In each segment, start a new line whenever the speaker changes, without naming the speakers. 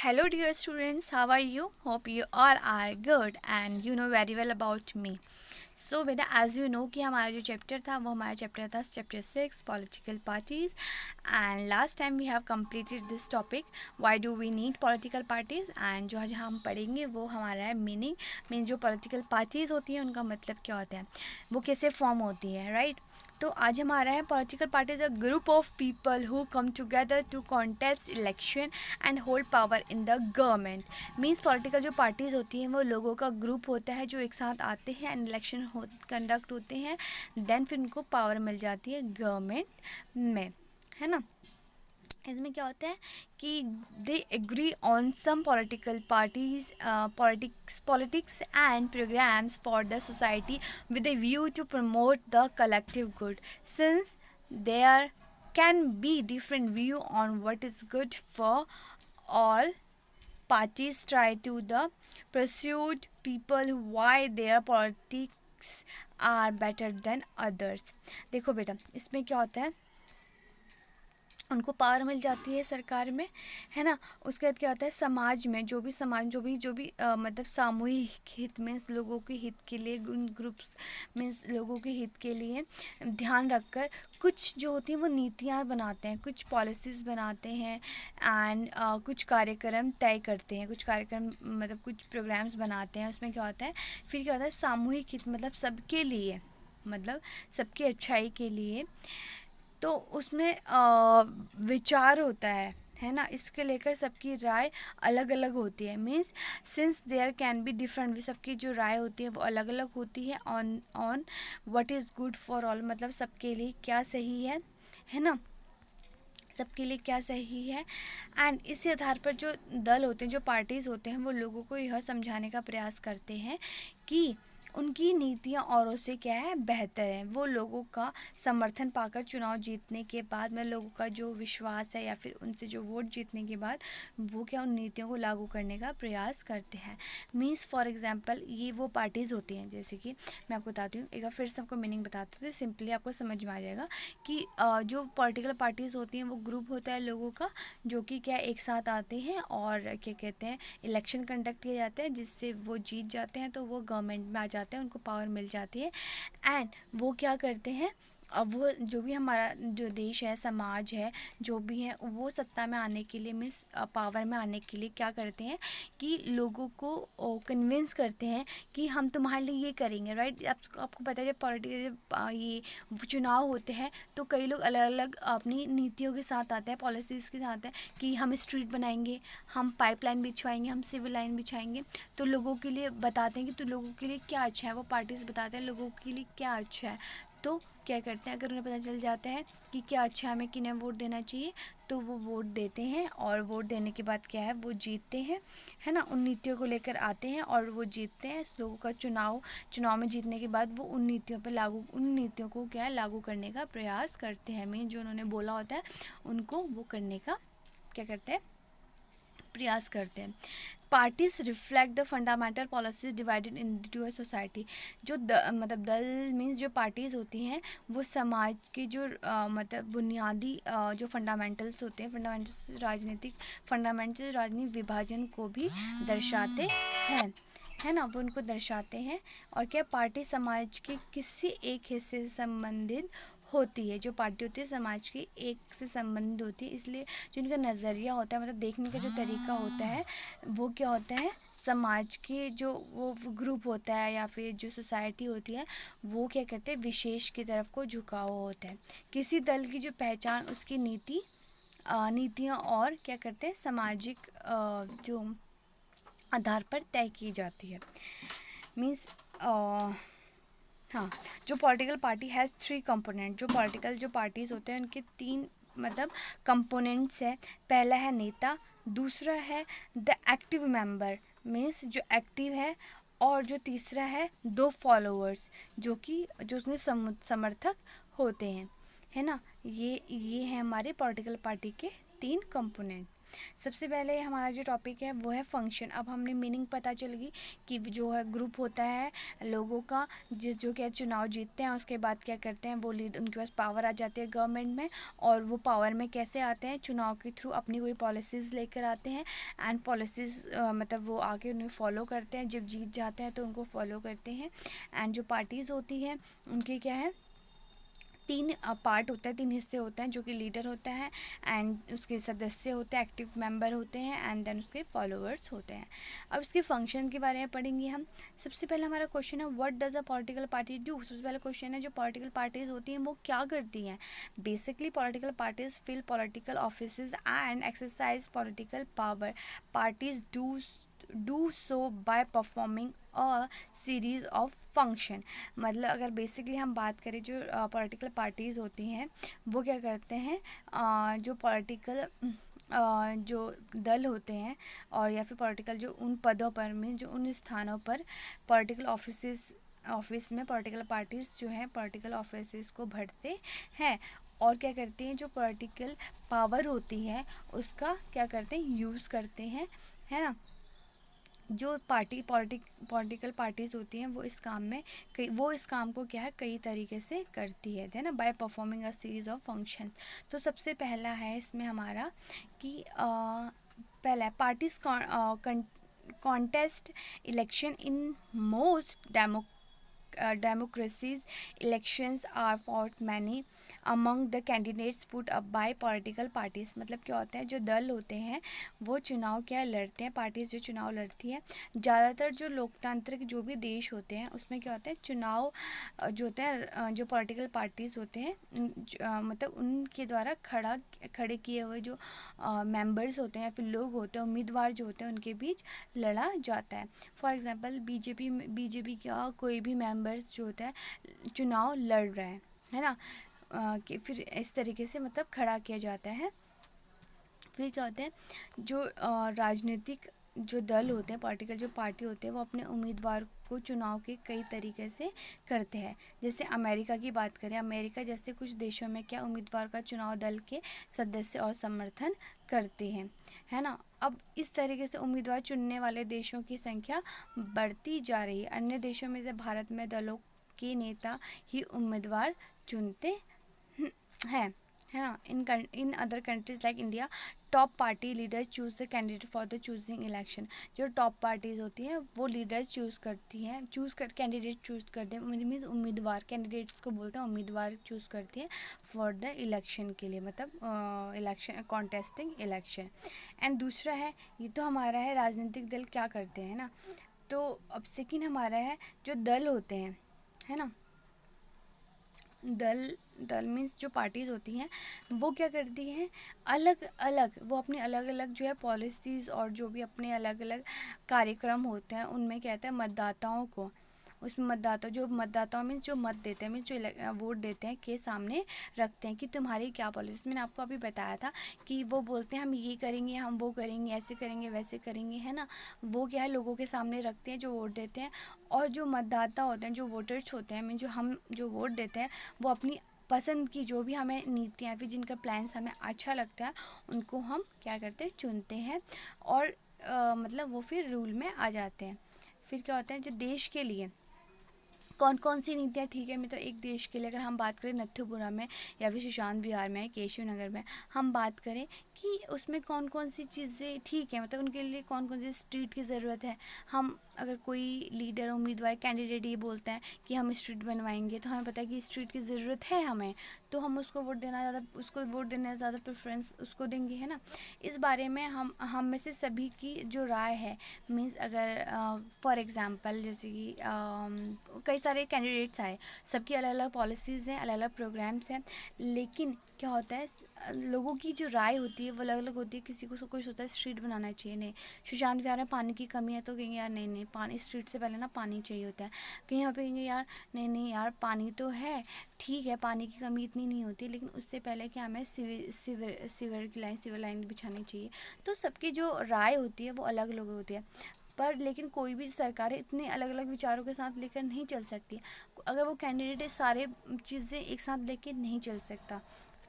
Hello dear students, how are you? Hope you all are good and you know very well about me. So बेटा as you know कि हमारा जो chapter था वो हमारा chapter था chapter 6 political parties and last time we have completed this topic why do we need political parties and जो आज हम पढ़ेंगे वो हमारा है मीनिंग जो पॉलिटिकल पार्टीज़ होती हैं उनका मतलब क्या होता है, वो कैसे फॉर्म होती है, राइट। तो आज हमारा है political parties a group of people who come together to contest election and hold power in the government. Means political जो पार्टीज़ होती हैं वो लोगों का ग्रुप होता है जो एक साथ आते हैं एंड इलेक्शन कंडक्ट होते हैं, देन फिर उनको पावर मिल जाती है गवर्नमेंट में, है ना। इसमें क्या होता है कि they agree on some political parties politics and programs for the society with a view to promote the collective good. Since there can be different view on what is good for all, parties try to the persuade people why their politics are better than others. देखो बेटा इसमें क्या होता है, उनको power मिल जाती है सरकार में, है ना। उसके बाद क्या होता है, समाज में जो भी मतलब सामूहिक हित में लोगों के हित के लिए, उन ग्रुप्स में लोगों के हित के लिए ध्यान रखकर कुछ जो होती हैं वो नीतियाँ बनाते हैं, कुछ पॉलिसीज़ बनाते हैं एंड कुछ कार्यक्रम तय करते हैं, कुछ कार्यक्रम मतलब कुछ प्रोग्राम्स बनाते हैं। उसमें क्या होता है, फिर क्या होता है सामूहिक हित मतलब सबके लिए, मतलब सबकी अच्छाई के लिए। तो उसमें विचार होता है ना, इसके लेकर सबकी राय अलग अलग होती है। Means since there can be different, सबकी जो राय होती है वो अलग अलग होती है on what is good for all, मतलब सबके लिए क्या सही है ना, सबके लिए क्या सही है। एंड इसी आधार पर जो दल होते हैं, जो पार्टीज़ होते हैं, वो लोगों को यह समझाने का प्रयास करते हैं कि उनकी नीतियाँ औरों से क्या है, बेहतर है। वो लोगों का समर्थन पाकर चुनाव जीतने के बाद में लोगों का जो विश्वास है या फिर उनसे जो वोट जीतने के बाद वो क्या उन नीतियों को लागू करने का प्रयास करते हैं। मीन्स फॉर एग्जांपल ये वो पार्टीज़ होती हैं, जैसे कि मैं आपको बताती हूँ, एक बार फिर से आपको मीनिंग बताती हूँ तो सिंपली आपको समझ में आ जाएगा कि जो पॉलिटिकल पार्टीज़ होती हैं वो ग्रुप होता है लोगों का जो कि क्या एक साथ आते हैं और क्या कहते हैं इलेक्शन कंडक्ट किए जाते हैं, जिससे वो जीत जाते हैं तो वो गवर्नमेंट में आ जाते हैं, उनको पावर मिल जाती है। एंड वो क्या करते हैं, अब वो जो भी हमारा जो देश है, समाज है, जो भी है, वो सत्ता में आने के लिए मीन्स पावर में आने के लिए क्या करते हैं कि लोगों को कन्विंस करते हैं कि हम तुम्हारे लिए ये करेंगे, राइट। आपको पता है जब पॉलिटिकल ये चुनाव होते हैं तो कई लोग अलग अलग अपनी नीतियों के साथ आते हैं, पॉलिसीज़ के साथ हैं कि हम स्ट्रीट बनाएंगे, हम पाइपलाइन बिछवाएंगे, हम सिविल लाइन बिछाएंगे, तो लोगों के लिए बताते हैं कि तो लोगों के लिए क्या अच्छा है, वो पार्टीज़ बताते हैं लोगों के लिए क्या अच्छा है। तो क्या करते हैं, अगर उन्हें पता चल जाता है कि क्या अच्छा है, हमें किन्हें वोट देना चाहिए, तो वो वोट देते हैं और वोट देने के बाद क्या है वो जीतते हैं, है ना। उन नीतियों को लेकर आते हैं और वो जीतते हैं। लोगों का चुनाव में जीतने के बाद वो उन नीतियों को क्या है लागू करने का प्रयास करते हैं। मीन जो उन्होंने बोला होता है उनको वो करने का क्या करते हैं, प्रयास करते हैं। Parties reflect the fundamental policies divided into a society. जो मतलब दल मीन्स जो पार्टीज़ होती हैं वो समाज के जो मतलब बुनियादी जो फंडामेंटल्स होते हैं, फंडामेंटल राजनीतिक विभाजन को भी दर्शाते हैं, है ना, वो उनको दर्शाते हैं। और क्या पार्टी समाज के किसी एक हिस्से से संबंधित होती है, जो पार्टी होती है समाज के एक से संबंधित होती है, इसलिए जो उनका नज़रिया होता है, मतलब देखने का जो तरीका होता है, वो क्या होता है, समाज के जो वो ग्रुप होता है या फिर जो सोसाइटी होती है वो क्या करते हैं, विशेष की तरफ को झुका हुआ होता है। किसी दल की जो पहचान उसकी नीतियाँ और क्या करते हैं सामाजिक जो आधार पर तय की जाती है। मीन्स हाँ, जो पॉलिटिकल पार्टी हैज़ 3 कंपोनेंट। जो पार्टीज़ होते हैं उनके 3 मतलब कंपोनेंट्स है। पहला है नेता, दूसरा है द एक्टिव मेंबर मीन्स जो एक्टिव है, और जो तीसरा है 2 फॉलोअर्स जो उसमें समर्थक होते हैं, है ना। ये है हमारे पॉलिटिकल पार्टी के 3 कंपोनेंट। सबसे पहले हमारा जो टॉपिक है वो है फंक्शन। अब हमने मीनिंग पता चल गई कि जो है ग्रुप होता है लोगों का जो क्या चुनाव जीतते हैं, उसके बाद क्या करते हैं वो लीड, उनके पास पावर आ जाती है गवर्नमेंट में, और वो पावर में कैसे आते हैं, चुनाव के थ्रू अपनी कोई पॉलिसीज़ लेकर आते हैं। एंड पॉलिसीज़ मतलब वो आगे उन्हें फॉलो करते हैं, जब जीत जाते हैं तो उनको फॉलो करते हैं। एंड जो पार्टीज़ होती है उनके क्या है, तीन पार्ट होता है, तीन हिस्से होते हैं, जो कि लीडर होता है एंड उसके सदस्य होते हैं, एक्टिव मेंबर होते हैं, एंड देन उसके फॉलोअर्स होते हैं। अब इसके फंक्शन के बारे में पढ़ेंगे हम। सबसे पहले हमारा क्वेश्चन है what does a political party do. सबसे पहला क्वेश्चन है जो पॉलिटिकल पार्टीज होती हैं वो क्या करती हैं। Basically political parties fill political offices and exercise political power. Parties do so by performing a series of function. मतलब अगर बेसिकली हम बात करें जो पॉलिटिकल पार्टीज़ होती हैं वो क्या करते हैं, जो पॉलिटिकल जो दल होते हैं और या फिर पॉलिटिकल जो उन पदों पर में जो उन स्थानों पर पॉलिटिकल ऑफिस में पॉलिटिकल पार्टीज़ जो हैं पॉलिटिकल ऑफिस को भरते हैं, और क्या करते हैं जो पॉलिटिकल पावर होती है उसका क्या करते हैं, यूज़ करते हैं, है ना। जो पॉलिटिकल पार्टीज़ होती हैं वो इस काम को क्या है कई तरीके से करती है ना, bye performing a series of functions. तो सबसे पहला है इसमें हमारा कि पहला parties contest election in most democracies. Elections are fought many among the candidates put up by political parties। मतलब क्या होता है, जो दल होते हैं वो चुनाव क्या लड़ते हैं, पार्टीज जो चुनाव लड़ती हैं। ज़्यादातर जो लोकतांत्रिक जो भी देश होते हैं उसमें क्या होता है, चुनाव जो होते हैं जो पॉलिटिकल पार्टीज़ होते हैं मतलब उनके द्वारा खड़े किए हुए जो मेंबर्स होते हैं या फिर लोग होते हैं, उम्मीदवार जो होते हैं उनके बीच लड़ा जाता है। फॉर एग्जांपल बीजेपी का कोई भी मेंबर्स जो होता है चुनाव लड़ रहा है ना, कि फिर इस तरीके से मतलब खड़ा किया जाता है। फिर क्या होता है, जो राजनीतिक जो दल होते हैं, पॉलिटिकल जो पार्टी होते हैं वो अपने उम्मीदवार को चुनाव के कई तरीके से करते हैं। जैसे अमेरिका की बात करें, अमेरिका जैसे कुछ देशों में क्या उम्मीदवार का चुनाव दल के सदस्य और समर्थन करते हैं, है ना। अब इस तरीके से उम्मीदवार चुनने वाले देशों की संख्या बढ़ती जा रही है। अन्य देशों में से भारत में दलों के नेता ही उम्मीदवार चुनते हैं, है ना। In other countries like India top party leaders choose the candidate for the choosing election. जो टॉप पार्टीज होती हैं वो लीडर्स चूज़ करती हैं, कैंडिडेट चूज़ करते हैं, मीन्स उम्मीदवार, कैंडिडेट्स को बोलते हैं उम्मीदवार चूज़ करती हैं फॉर द इलेक्शन के लिए, मतलब इलेक्शन कॉन्टेस्टिंग इलेक्शन। एंड दूसरा है, ये तो हमारा है राजनीतिक दल क्या करते हैं ना। तो अब सेकेंड हमारा है जो दल होते हैं, है ना। दल मीन्स जो पार्टीज़ होती हैं वो क्या करती हैं, अलग अलग वो अपनी अलग अलग जो है पॉलिसीज़ और जो भी अपने अलग अलग कार्यक्रम होते हैं उनमें कहते हैं मतदाताओं को, उसमें मतदाताओं में जो मत देते हैं, मीन्स जो वोट देते हैं के सामने रखते हैं कि तुम्हारी क्या पॉलिसी। मैंने आपको अभी बताया था कि वो बोलते हैं हम ये करेंगे, हम वो करेंगे, ऐसे करेंगे, वैसे करेंगे, है ना। वो क्या है लोगों के सामने रखते हैं जो वोट देते हैं। और जो मतदाता होते हैं, जो वोटर्स होते हैं, मीन जो हम जो वोट देते हैं वो अपनी पसंद की जो भी हमें नीतियाँ फिर जिनका प्लान्स हमें अच्छा लगता है उनको हम क्या करते हैं, चुनते हैं, और मतलब वो फिर रूल में आ जाते हैं। फिर क्या होता है, जो देश के लिए कौन कौन सी नीतियाँ ठीक है। मैं तो एक देश के लिए अगर हम बात करें नथुपुरा में या फिर सुशांत विहार में, केशव नगर में हम बात करें कि उसमें कौन कौन सी चीज़ें ठीक है, मतलब उनके लिए कौन कौन सी स्ट्रीट की ज़रूरत है। हम अगर कोई लीडर उम्मीदवार कैंडिडेट ये बोलता है कि हम स्ट्रीट बनवाएंगे, तो हमें पता है कि स्ट्रीट की ज़रूरत है हमें, तो हम उसको वोट देना ज़्यादा प्रेफरेंस उसको देंगे, है ना। इस बारे में हम में से सभी की जो राय है, मीन्स अगर फॉर एग्ज़ाम्पल जैसे कि कई सारे कैंडिडेट्स आए, सबकी अलग अलग पॉलिसीज़ हैं, अलग अलग प्रोग्राम्स हैं, लेकिन क्या होता है लोगों की जो राय होती है वो अलग अलग होती है। किसी को कुछ होता है स्ट्रीट बनाना चाहिए, नहीं सुशांत विहार में पानी की कमी है तो कहेंगे यार नहीं नहीं पानी स्ट्रीट से पहले ना पानी चाहिए होता है। कहीं यहाँ पे कहेंगे यार नहीं नहीं यार पानी तो है, ठीक है पानी की कमी इतनी नहीं होती, लेकिन उससे पहले क्या हमें सीवर लाइन बिछानी चाहिए। तो सबकी जो राय होती है वो अलग अलग होती है, पर लेकिन कोई भी सरकारें इतने अलग अलग विचारों के साथ लेकर नहीं चल सकती। अगर वो कैंडिडेट सारे चीज़ें एक साथ लेके नहीं चल सकता,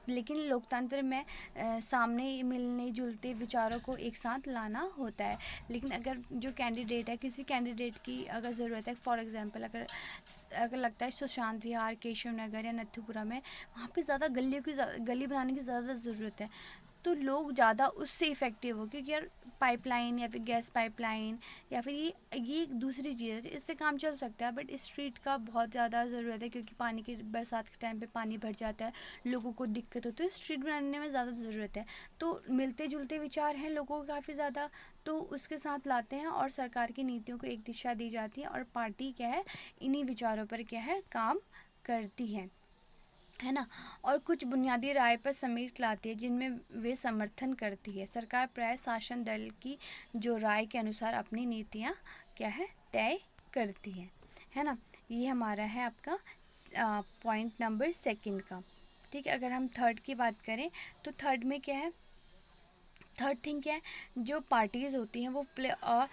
लेकिन लोकतंत्र में सामने मिलने जुलते विचारों को एक साथ लाना होता है। लेकिन अगर जो कैंडिडेट है, किसी कैंडिडेट की अगर ज़रूरत है, फॉर एग्जांपल अगर लगता है सुशांत विहार, केशव नगर या नथुपुरा में, वहाँ पे ज़्यादा गली बनाने की ज़्यादा ज़रूरत है, तो लोग ज़्यादा उससे इफ़ेक्टिव हो, क्योंकि यार पाइपलाइन या फिर गैस पाइपलाइन या फिर ये एक दूसरी चीज़ है, इससे काम चल सकता है, बट स्ट्रीट का बहुत ज़्यादा ज़रूरत है, क्योंकि पानी के बरसात के टाइम पे पानी भर जाता है, लोगों को दिक्कत होती है, तो स्ट्रीट बनाने में ज़्यादा ज़रूरत है। तो मिलते जुलते विचार हैं लोगों को काफ़ी ज़्यादा, तो उसके साथ लाते हैं और सरकार की नीतियों को एक दिशा दी जाती है, और पार्टी क्या है, इन्हीं विचारों पर क्या है, काम करती है ना। और कुछ बुनियादी राय पर समेट लाती है जिनमें वे समर्थन करती है। सरकार प्राय शासन दल की जो राय के अनुसार अपनी नीतियाँ क्या है, तय करती है ना। ये हमारा है आपका पॉइंट नंबर 2 का। ठीक है, अगर हम थर्ड की बात करें तो थर्ड में क्या है, थर्ड थिंग क्या है, जो पार्टीज़ होती हैं वो play a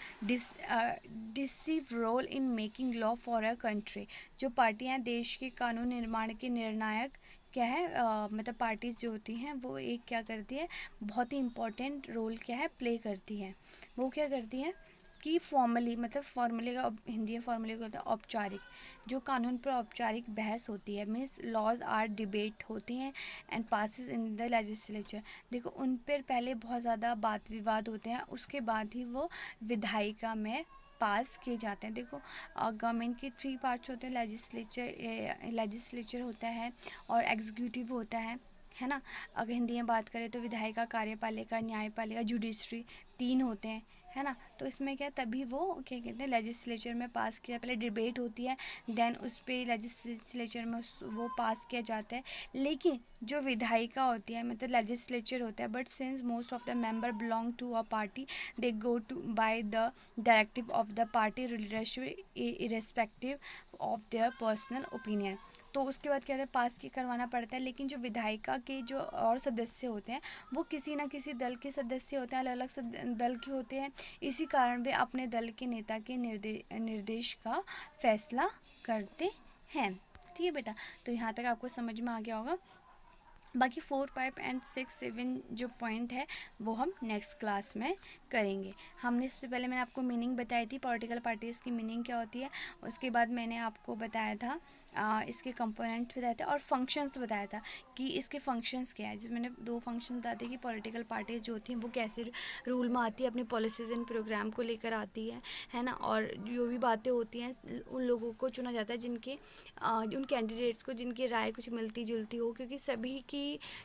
decisive role in making law for a country. जो पार्टियां देश के कानून निर्माण के निर्णायक क्या है, मतलब पार्टीज़ जो होती हैं वो एक क्या करती है, बहुत ही इम्पोर्टेंट रोल क्या है, प्ले करती है। वो क्या करती हैं कि फॉर्मली, मतलब फॉर्मली का हिंदी में फॉर्मली का होता है औपचारिक, जो कानून पर औपचारिक बहस होती है, मीन्स लॉज आर डिबेट होती हैं and passes in the legislature. देखो उन पर पहले बहुत ज़्यादा बात विवाद होते हैं, उसके बाद ही वो विधायिका में पास किए जाते हैं। देखो गवर्नमेंट के 3 पार्ट्स होते हैं, लेजिस्लेचर होता है और एग्जीक्यूटिव होता है ना। अगर हिंदी में बात करें तो विधायिका, कार्यपालिका, न्यायपालिका, जुडिशरी 3 होते हैं, है ना। तो इसमें क्या, तभी वो क्या कहते हैं, लेजिस्लेचर में पास किया, पहले डिबेट होती है, देन उस पर लेजिस्लेचर में वो पास किया जाता है। लेकिन जो विधायिका होती है, मतलब लेजिस्लेचर होता है, but since most of the member belong to a party, they go to by the directive of the party leadership irrespective of their personal opinion. तो उसके बाद क्या है, पास की करवाना पड़ता है। लेकिन जो विधायिका के जो और सदस्य होते हैं वो किसी ना किसी दल के सदस्य होते हैं, अलग अलग दल के होते हैं, इसी कारण वे अपने दल के नेता के निर्देश का फैसला करते हैं। ठीक है बेटा, तो यहाँ तक आपको समझ में आ गया होगा। बाकी 4, 5 एंड 6, 7 जो पॉइंट है वो हम नेक्स्ट क्लास में करेंगे। हमने इससे पहले मैंने आपको मीनिंग बताई थी, पॉलिटिकल पार्टीज़ की मीनिंग क्या होती है। उसके बाद मैंने आपको बताया था इसके कंपोनेंट बताया था और फंक्शंस बताया था कि इसके फंक्शंस क्या है। जिसमें मैंने 2 फंक्शन बताए थे कि पॉलिटिकल पार्टीज जो होती हैं वो कैसे रूल में आती है, अपनी पॉलिसीज़ एंड प्रोग्राम को लेकर आती है ना। और जो भी बातें होती हैं उन लोगों को चुना जाता है जिनके उन कैंडिडेट्स को जिनकी राय कुछ मिलती जुलती हो, क्योंकि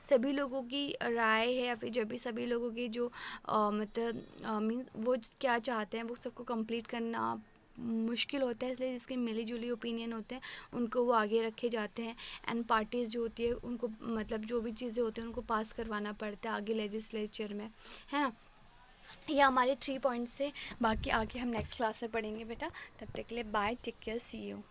सभी लोगों की राय है या फिर जब भी सभी लोगों की जो मतलब मीन्स वो क्या चाहते हैं वो सबको कंप्लीट करना मुश्किल होता है, इसलिए जिसके मिली जुली ओपिनियन होते हैं उनको वो आगे रखे जाते हैं। एंड पार्टीज़ जो होती है उनको मतलब जो भी चीज़ें होती हैं उनको पास करवाना पड़ता है आगे लेजिस्लेचर में, है ना। ये हमारे 3 पॉइंट्स से, बाकी आगे हम नेक्स्ट क्लास में पढ़ेंगे बेटा। तब तक के लिए bye, take care, see you.